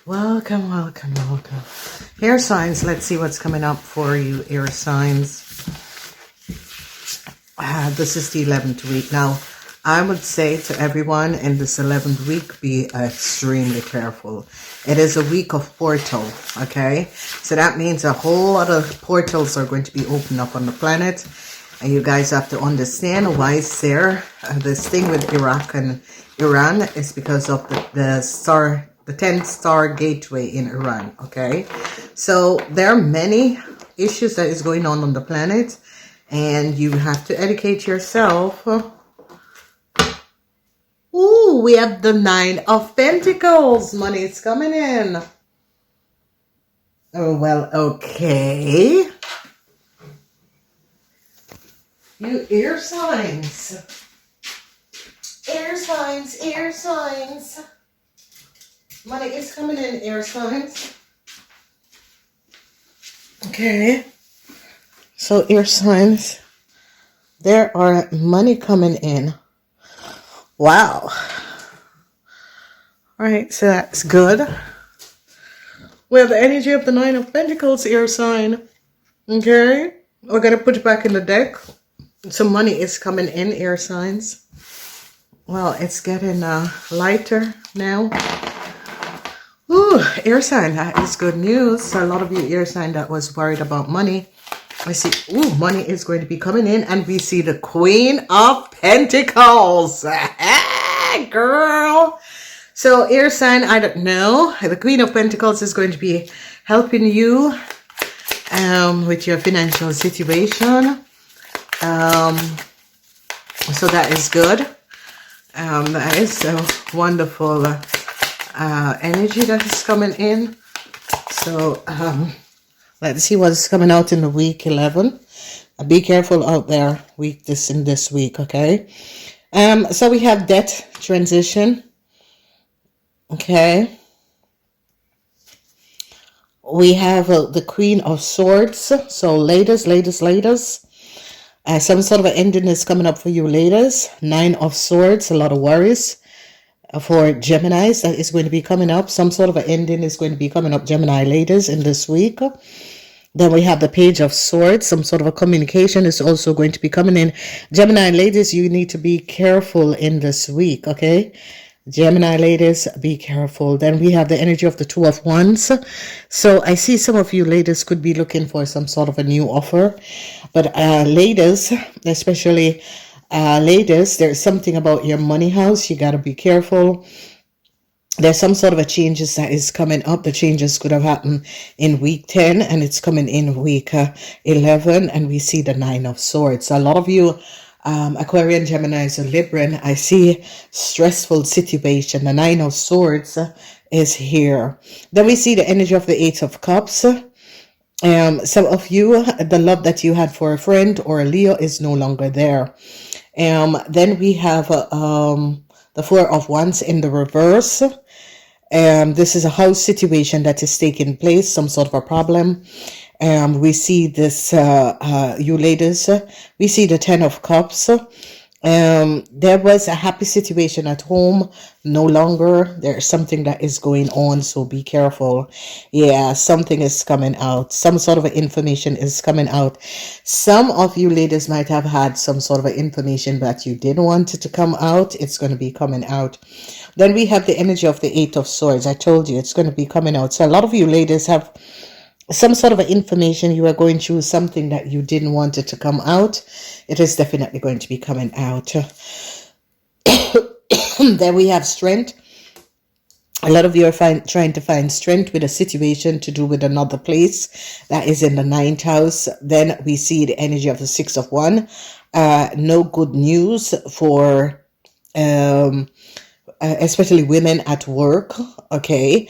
Welcome, welcome, welcome. Air signs, let's see what's coming up for you, air signs. This is the 11th week. Now, I would say to everyone in this 11th week, be extremely careful. It is a week of portal, okay? So that means a whole lot of portals are going to be opened up on the planet. And you guys have to understand why it's there. This thing with Iraq and Iran is because of the 10th star gateway in Iran, okay? So there are many issues that is going on the planet, and you have to educate yourself. Ooh, we have the 9 of Pentacles. Money is coming in. Oh, well, okay. You air signs. Air signs, air signs. Money is coming in, air signs. Okay. So, air signs. There are money coming in. Wow. Alright, so that's good. We have the energy of the 9 of Pentacles, air sign. Okay. We're going to put it back in the deck. Some money is coming in, air signs. Well, it's getting lighter now. Ooh, air sign, that is good news. So a lot of you air sign that was worried about money. I see, ooh, money is going to be coming in, and we see the Queen of Pentacles. Girl. So air sign, I don't know. The Queen of Pentacles is going to be helping you with your financial situation. So that is good. That is a wonderful energy that is coming in. So let's see what's coming out in the week 11. Be careful out there in this week, okay? So we have death transition. Okay. We have the Queen of Swords. So ladies. Some sort of an ending is coming up for you, ladies. 9 of Swords, a lot of worries. For Geminis, that is going to be coming up. Some sort of an ending is going to be coming up, Gemini ladies, in this week. Then we have the Page of Swords. Some sort of a communication is also going to be coming in. Gemini ladies, you need to be careful in this week, okay? Gemini ladies, be careful. Then we have the energy of the 2 of Wands. So I see some of you ladies could be looking for some sort of a new offer. But ladies, especially ladies, there's something about your money house. You got to be careful. There's some sort of a changes that is coming up. The changes could have happened in week 10, and it's coming in week 11. And we see the 9 of Swords. So a lot of you Aquarian, Gemini, and Libra, I see stressful situation. The 9 of Swords is here. Then we see the energy of the 8 of Cups. Some of you, the love that you had for a friend or a Leo is no longer there. Then we have the 4 of Wands in the reverse. This is a house situation that is taking place, some sort of a problem. We see this, you ladies, we see the 10 of Cups. There was a happy situation at home, no longer. There's something that is going on, so be careful. Yeah, something is coming out. Some sort of information is coming out. Some of you ladies might have had some sort of information that you didn't want it to come out. It's going to be coming out. Then we have the energy of the 8 of Swords. I told you it's going to be coming out. So a lot of you ladies have some sort of information. You are going through something that you didn't want it to come out. It is definitely going to be coming out. Then we have strength. A lot of you are trying to find strength with a situation to do with another place that is in the 9th house. Then we see the energy of the 6 of Wands. No good news for especially women at work. Okay.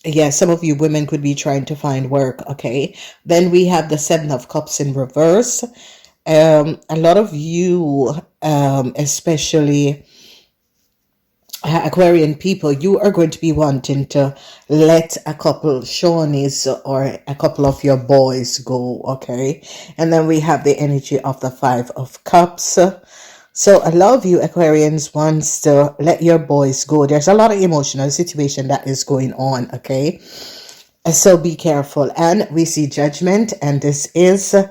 Yeah, some of you women could be trying to find work, okay? Then we have the 7 of Cups in reverse. A lot of you, especially Aquarian people, you are going to be wanting to let a couple Shawnees or a couple of your boys go, okay? And then we have the energy of the 5 of Cups. So a lot of you Aquarians wants to let your boys go. There's a lot of emotional situation that is going on, okay? So be careful. And we see judgment, and this is a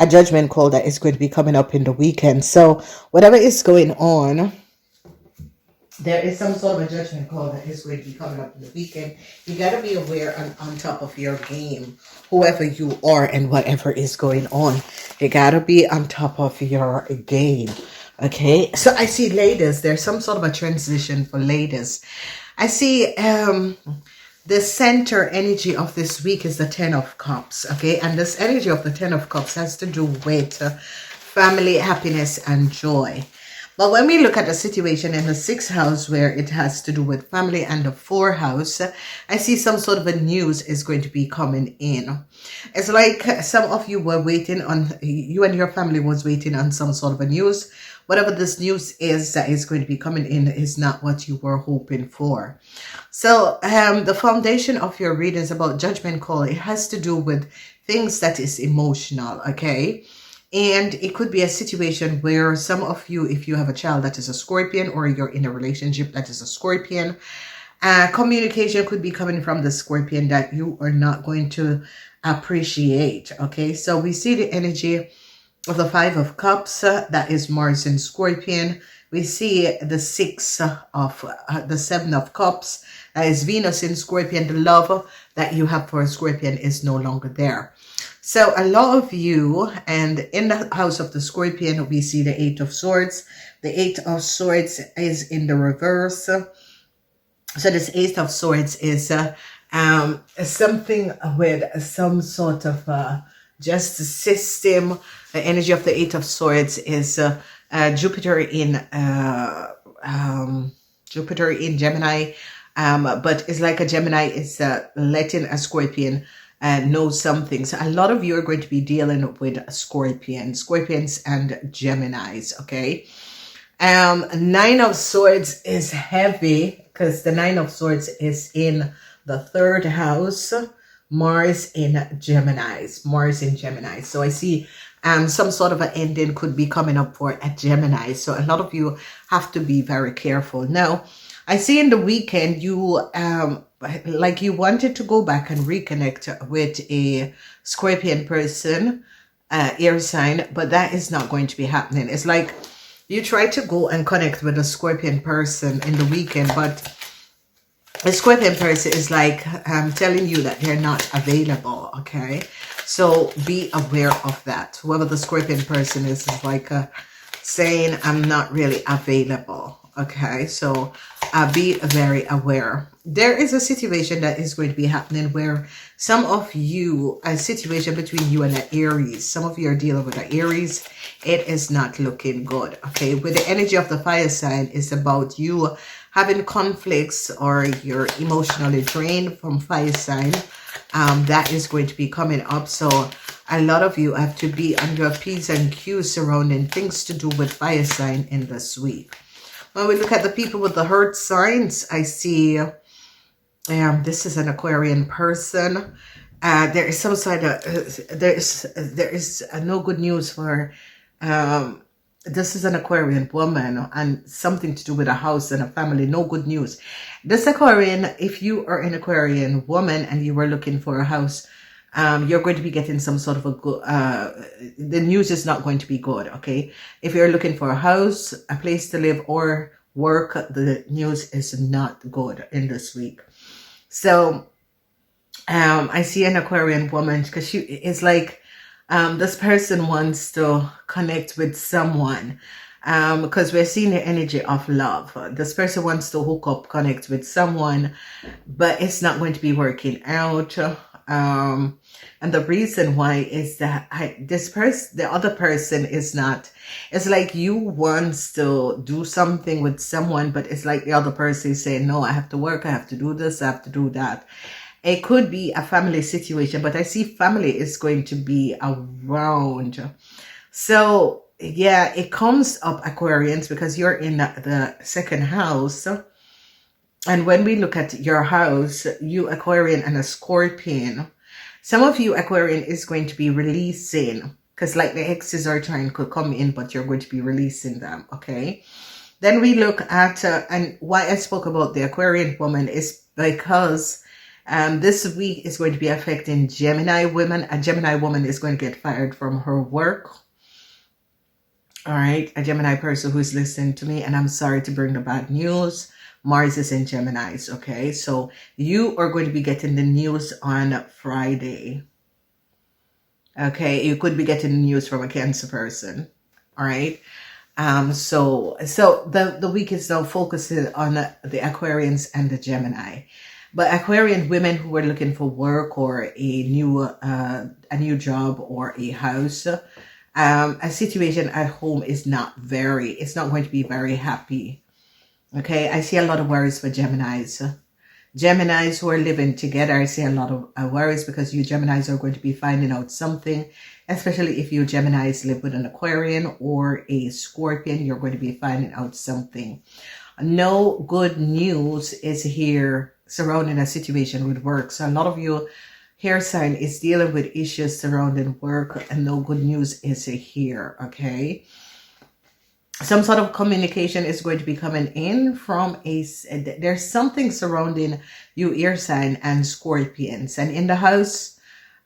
judgment call that is going to be coming up in the weekend. So whatever is going on, there is some sort of a judgment call that is going to be coming up in the weekend. You got to be aware and on top of your game, whoever you are and whatever is going on. You got to be on top of your game. Okay, so I see ladies, there's some sort of a transition for ladies. I see the center energy of this week is the Ten of Cups, okay? And this energy of the Ten of Cups has to do with family, happiness, and joy. But when we look at the situation in the 6th house where it has to do with family and the 4th house, I see some sort of a news is going to be coming in. It's like some of you were waiting on, you and your family was waiting on some sort of a news. Whatever this news is that is going to be coming in is not what you were hoping for. So the foundation of your reading is about judgment call. It has to do with things that is emotional, okay? And it could be a situation where some of you, if you have a child that is a Scorpion or you're in a relationship that is a Scorpion, communication could be coming from the Scorpion that you are not going to appreciate, okay? So we see the energy of the 5 of Cups, that is Mars in Scorpion. We see the 6 of the 7 of Cups, that is Venus in Scorpion. The love that you have for a Scorpion is no longer there. So a lot of you, and in the house of the Scorpion, we see the 8 of Swords. The 8 of Swords is in the reverse. So this 8 of Swords is something with some sort of just a system. The energy of the 8 of Swords is Jupiter in Gemini, but it's like a Gemini is letting a Scorpion know something. So a lot of you are going to be dealing with Scorpions and Geminis, okay? 9 of Swords is heavy because the 9 of Swords is in the 3rd house. Mars in Gemini. So I see some sort of an ending could be coming up for a Gemini. So a lot of you have to be very careful. Now, I see in the weekend you like you wanted to go back and reconnect with a Scorpion person, air sign, but that is not going to be happening. It's like you try to go and connect with a Scorpion person in the weekend, but a Scorpion person is like telling you that they're not available, okay? So be aware of that. Whoever the Scorpion person is like saying, I'm not really available, okay? So be very aware. There is a situation that is going to be happening where some of you, a situation between you and an Aries, some of you are dealing with an Aries, it is not looking good, okay? With the energy of the fire sign, it's about you having conflicts or you're emotionally drained from fire sign. That is going to be coming up. So a lot of you have to be on your P's and Q's surrounding things to do with fire sign in this week. When we look at the people with the hurt signs, I see this is an Aquarian person. There is some side of, there is no good news for this is an Aquarian woman and something to do with a house and a family. No good news. This Aquarian, if you are an Aquarian woman and you were looking for a house, you're going to be getting some sort of a good, the news is not going to be good, okay? If you're looking for a house, a place to live or work, the news is not good in this week. So, I see an Aquarian woman because she is like, this person wants to connect with someone because we're seeing the energy of love. This person wants to hook up, connect with someone, but it's not going to be working out. And the reason why is that the other person is not, it's like you wants to do something with someone, but it's like the other person is saying, no, I have to work, I have to do this, I have to do that. It could be a family situation, but I see family is going to be around. So yeah, it comes up, Aquarians, because you're in the 2nd house. And when we look at your house, you Aquarian and a Scorpion, some of you Aquarian is going to be releasing because like the exes are trying to come in, but you're going to be releasing them. Okay. Then we look at, and why I spoke about the Aquarian woman is because this week is going to be affecting Gemini women. A Gemini woman is going to get fired from her work. All right, a Gemini person who's listening to me, and I'm sorry to bring the bad news. Mars is in Geminis, okay? So you are going to be getting the news on Friday. Okay, you could be getting the news from a Cancer person. All right. So the week is now focusing on the Aquarians and the Gemini. But Aquarian women who are looking for work or a new job or a house, a situation at home is it's not going to be very happy. Okay, I see a lot of worries for Geminis. Geminis who are living together, I see a lot of worries because you Geminis are going to be finding out something, especially if you Geminis live with an Aquarian or a Scorpion, you're going to be finding out something. No good news is here surrounding a situation with work. So a lot of you hair sign is dealing with issues surrounding work, and no good news is here, okay? Some sort of communication is going to be coming in from there's something surrounding you air sign and Scorpions. And in the house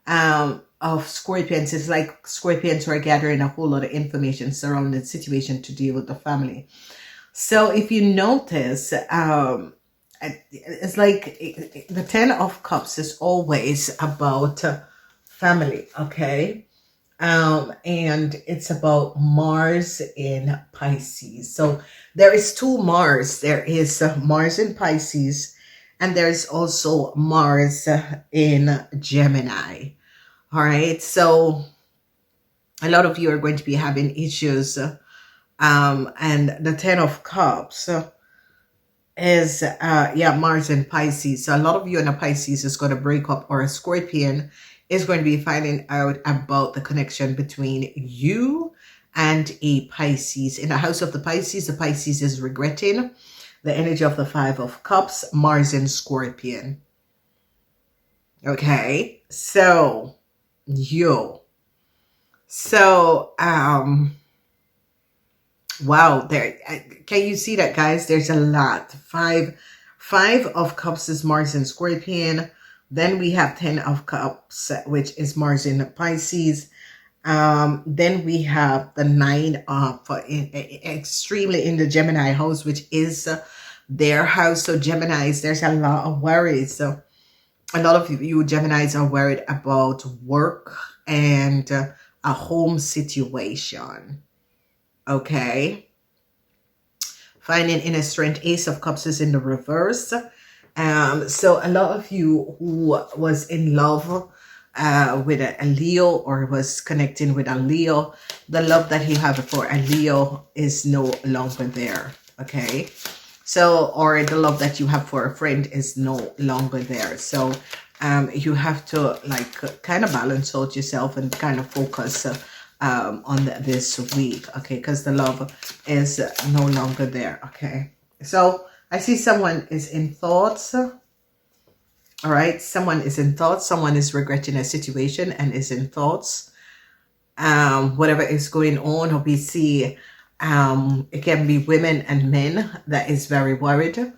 of Scorpions, it's like Scorpions are gathering a whole lot of information surrounding the situation to deal with the family. So if you notice, it's like the 10 of Cups is always about family, okay? And it's about Mars in Pisces. So there is two Mars. There is Mars in Pisces, and there's also Mars in Gemini. All right. So a lot of you are going to be having issues. And the 10 of Cups is, Mars in Pisces. So a lot of you in a Pisces is going to break up, or a Scorpion is going to be finding out about the connection between you and a Pisces. In the house of the Pisces is regretting the energy of the 5 of Cups, Mars in Scorpion. Okay, so wow, there, can you see that, guys? There's a lot. Five of Cups is Mars in Scorpion. Then we have 10 of Cups, which is Mars in Pisces. Then we have the 9 of extremely in the Gemini house, which is their house. So Geminis, there's a lot of worries. So a lot of you Geminis are worried about work and a home situation. Okay. Finding inner strength. Ace of Cups is in the reverse. So a lot of you who was in love with a Leo, or was connecting with a Leo, the love that you have for a Leo is no longer there. Okay. So, or the love that you have for a friend is no longer there. So you have to like kind of balance out yourself and kind of focus on this week. Okay. Because the love is no longer there. Okay. So I see someone is in thoughts. All right. Someone is in thoughts. Someone is regretting a situation and is in thoughts. Whatever is going on, we see, it can be women and men that is very worried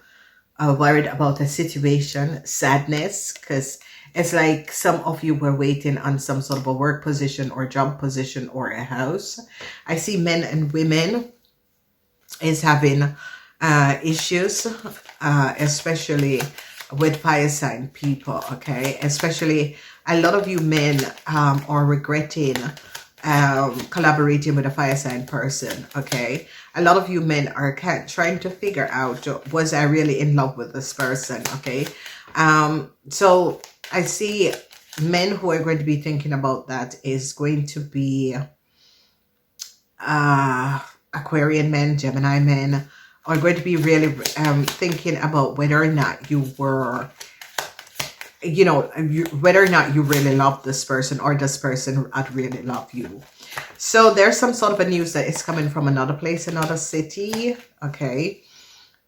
about a situation, sadness, because it's like some of you were waiting on some sort of a work position or job position or a house. I see men and women is having issues, especially with fire sign people, okay? Especially a lot of you men are regretting collaborating with a fire sign person, okay? A lot of you men are trying to figure out, was I really in love with this person, okay? So I see men who are going to be thinking about that is going to be Aquarian men, Gemini men, are going to be really thinking about whether or not you were, you know, whether or not you really love this person, or this person would really love you. So there's some sort of a news that is coming from another place, another city, okay?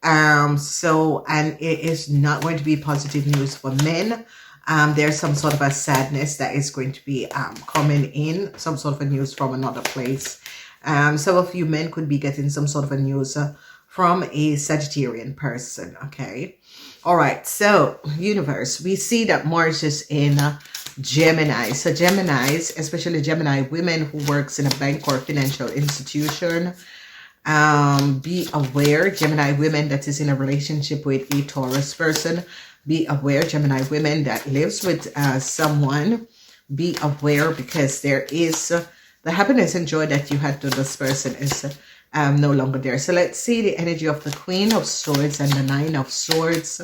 So, and it is not going to be positive news for men. There's some sort of a sadness that is going to be coming in, some sort of a news from another place. Some of you men could be getting some sort of a news from a Sagittarian person, okay? All right, so universe, we see that Mars is in Gemini. So Geminis, especially Gemini women who works in a bank or financial institution, be aware, Gemini women that is in a relationship with a Taurus person, be aware, Gemini women that lives with someone, be aware, because there is the happiness and joy that you had to this person is no longer there. So let's see the energy of the Queen of Swords and the Nine of Swords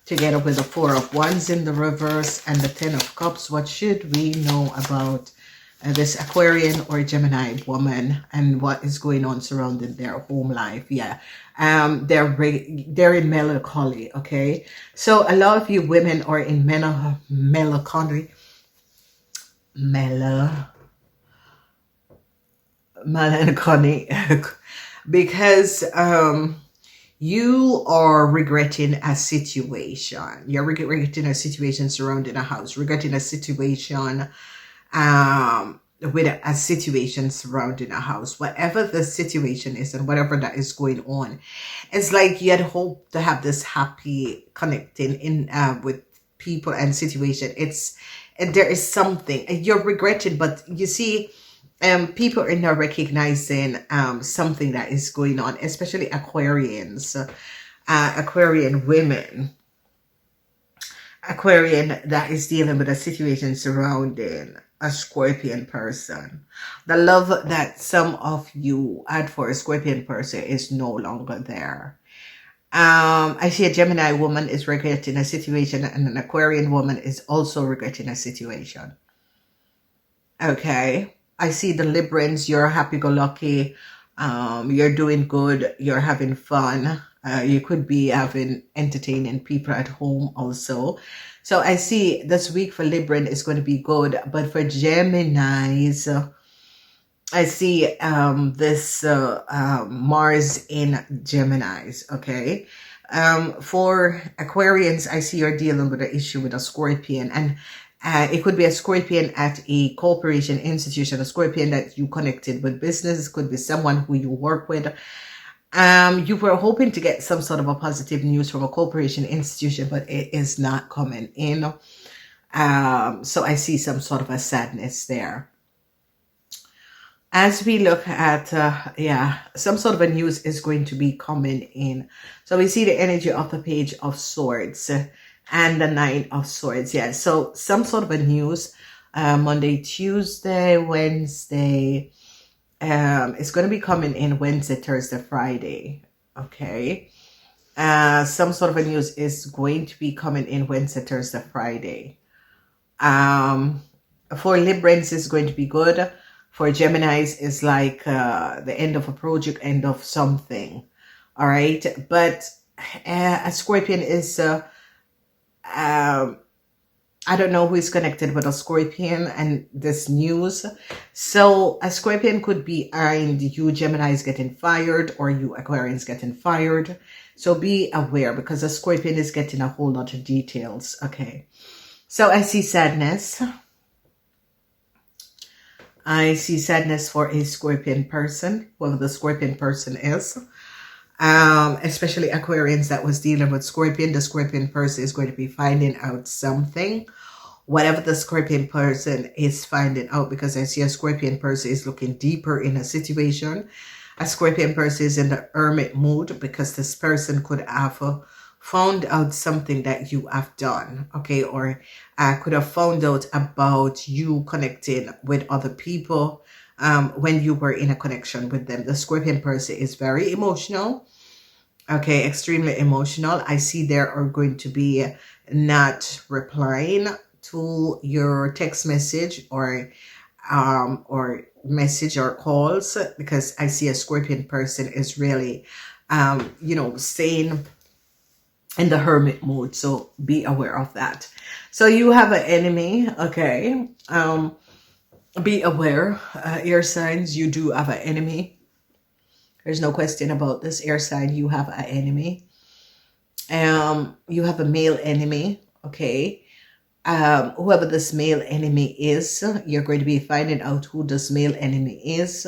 together with the Four of Wands in the reverse and the Ten of Cups. What should we know about this Aquarian or Gemini woman and what is going on surrounding their home life? Yeah, they're in melancholy, okay? So a lot of you women are in melancholy, because you are regretting a situation. You're regretting a situation surrounding a house, regretting a situation with a situation surrounding a house. Whatever the situation is and whatever that is going on, it's like you had hoped to have this happy connecting in with people and situation. There is something you're regretting, but you see, people are now recognizing something that is going on, especially Aquarians, Aquarian women, Aquarian that is dealing with a situation surrounding a Scorpion person. The love that some of you had for a Scorpion person is no longer there. I see a Gemini woman is regretting a situation and an Aquarian woman is also regretting a situation. Okay. I see the Librans, you're happy-go-lucky, you're doing good, you're having fun. You could be entertaining people at home also. So I see this week for Libran is going to be good, but for Geminis, I see this Mars in Geminis, okay? For Aquarians, I see you're dealing with an issue with a Scorpion, and it could be a Scorpion at a corporation, institution, a Scorpion that you connected with business. It could be someone who you work with. You were hoping to get some sort of a positive news from a corporation, institution, but it is not coming in. So I see some sort of a sadness there. As we look at, some sort of a news is going to be coming in. So we see the energy of the Page of Swords and the Nine of Swords. Yeah, so some sort of a news, Monday, Tuesday, Wednesday. It's going to be coming in Wednesday, Thursday, Friday. Okay. Some sort of a news is going to be coming in Wednesday, Thursday, Friday. For Librans, it's going to be good. For Geminis, it's like the end of a project, end of something. All right. But a Scorpion is... I don't know who is connected with a Scorpion and this news. So a Scorpion could be behind you Geminis getting fired or you Aquarians getting fired. So be aware because a Scorpion is getting a whole lot of details. Okay. So I see sadness. I see sadness for a Scorpion person, whoever the Scorpion person is. Especially Aquarians that was dealing with Scorpion. The Scorpion person is going to be finding out something. Whatever the Scorpion person is finding out, because I see a Scorpion person is looking deeper in a situation. A Scorpion person is in the hermit mood because this person could have found out something that you have done, okay? Or could have found out about you connecting with other people when you were in a connection with them. The Scorpion person is very emotional. Okay, extremely emotional. I see there are going to be not replying to your text message or message or calls, because I see a Scorpion person is really, staying in the hermit mode. So be aware of that. So you have an enemy, okay? Be aware, air signs, you do have an enemy. There's no question about this, air sign, you have an enemy. You have a male enemy, okay? whoever this male enemy is, you're going to be finding out who this male enemy is.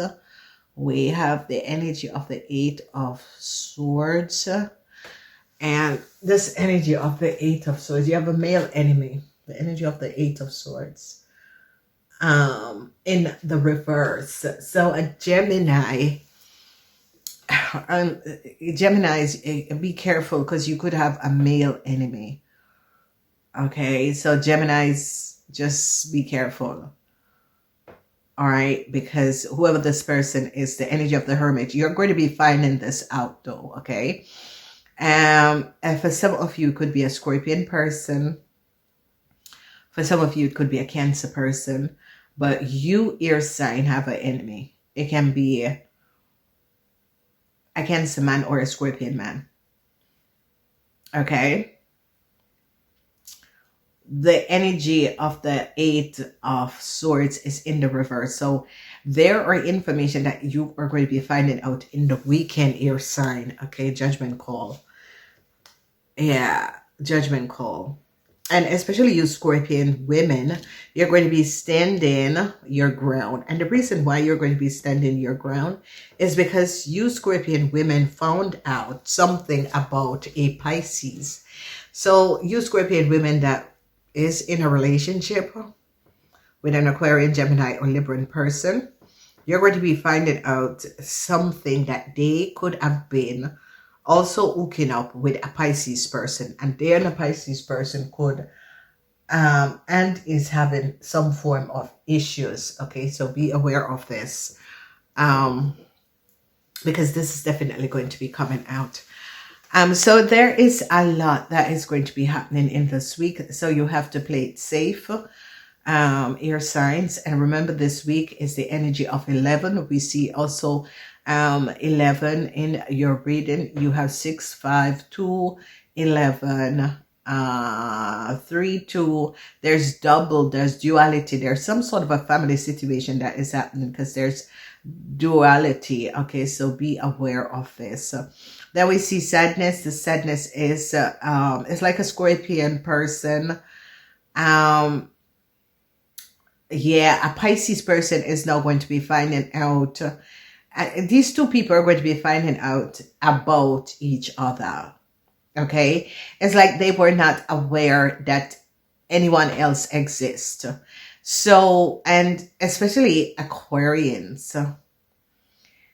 We have the energy of the Eight of Swords. And this energy of the Eight of Swords, you have a male enemy. The energy of the Eight of Swords. In the reverse. So a Gemini. Geminis, be careful because you could have a male enemy. Okay, so Geminis, just be careful. All right, because whoever this person is, the energy of the Hermit, you're going to be finding this out though, okay? And for some of you, it could be a Scorpion person. For some of you, it could be a Cancer person. But you, air sign, have an enemy. It can be a Cancer man or a Scorpion man. Okay? The energy of the Eight of Swords is in the reverse. So there are information that you are going to be finding out in the weekend, air sign. Okay? Judgment call. Yeah. Judgment call. And especially you Scorpion women, you're going to be standing your ground. And the reason why you're going to be standing your ground is because you Scorpion women found out something about a Pisces. So you Scorpion women that is in a relationship with an Aquarian, Gemini, or Libran person, you're going to be finding out something that they could have been also hooking up with a Pisces person, and then a Pisces person could and is having some form of issues. Okay, so be aware of this, because this is definitely going to be coming out. So there is a lot that is going to be happening in this week, so you have to play it safe, air signs. And remember, this week is the energy of 11. We see also 11 in your reading. You have 6, 5, 2, 11, 3, 2. There's double, there's duality. There's some sort of a family situation that is happening because there's duality. Okay, so be aware of this. Then we see sadness. The sadness is it's like a Scorpion person. Yeah, a Pisces person is now going to be finding out. These two people are going to be finding out about each other. Okay, it's like they were not aware that anyone else exists. So, and especially Aquarians,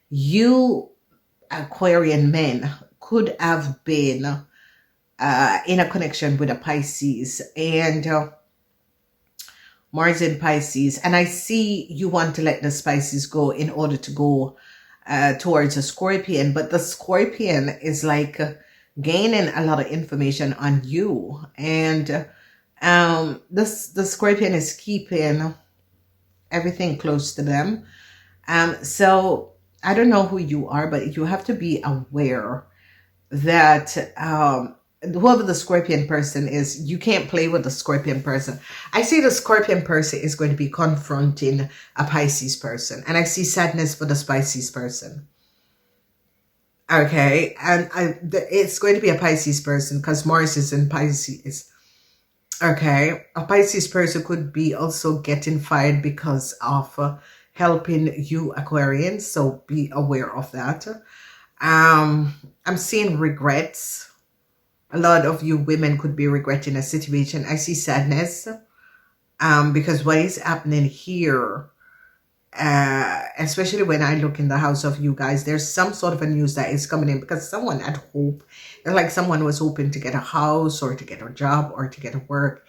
you Aquarian men could have been in a connection with a Pisces, and Mars in Pisces, and I see you want to let the Pisces go in order to go towards a Scorpion, but the Scorpion is like gaining a lot of information on you, and the Scorpion is keeping everything close to them. So I don't know who you are, but you have to be aware that whoever the Scorpion person is, you can't play with the Scorpion person. I see the Scorpion person is going to be confronting a Pisces person, and I see sadness for the Pisces person. Okay, and it's going to be a Pisces person because Mars is in Pisces. Okay, a Pisces person could be also getting fired because of helping you Aquarians, so be aware of that. I'm seeing regrets. A lot of you women could be regretting a situation. I see sadness because what is happening here, especially when I look in the house of you guys, there's some sort of a news that is coming in because someone had hope. It's like someone was hoping to get a house or to get a job or to get a work.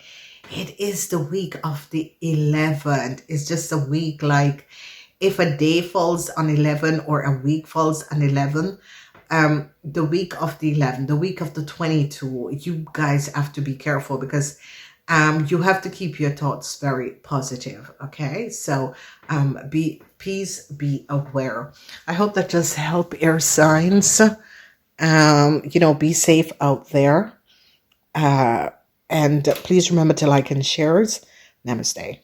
It is the week of the 11th. It's just a week, like if a day falls on 11 or a week falls on 11, the week of the 11th, the week of the 22, you guys have to be careful because you have to keep your thoughts very positive. Okay, so please be aware. I hope that just help air signs. Be safe out there. And please remember to like and share. Namaste.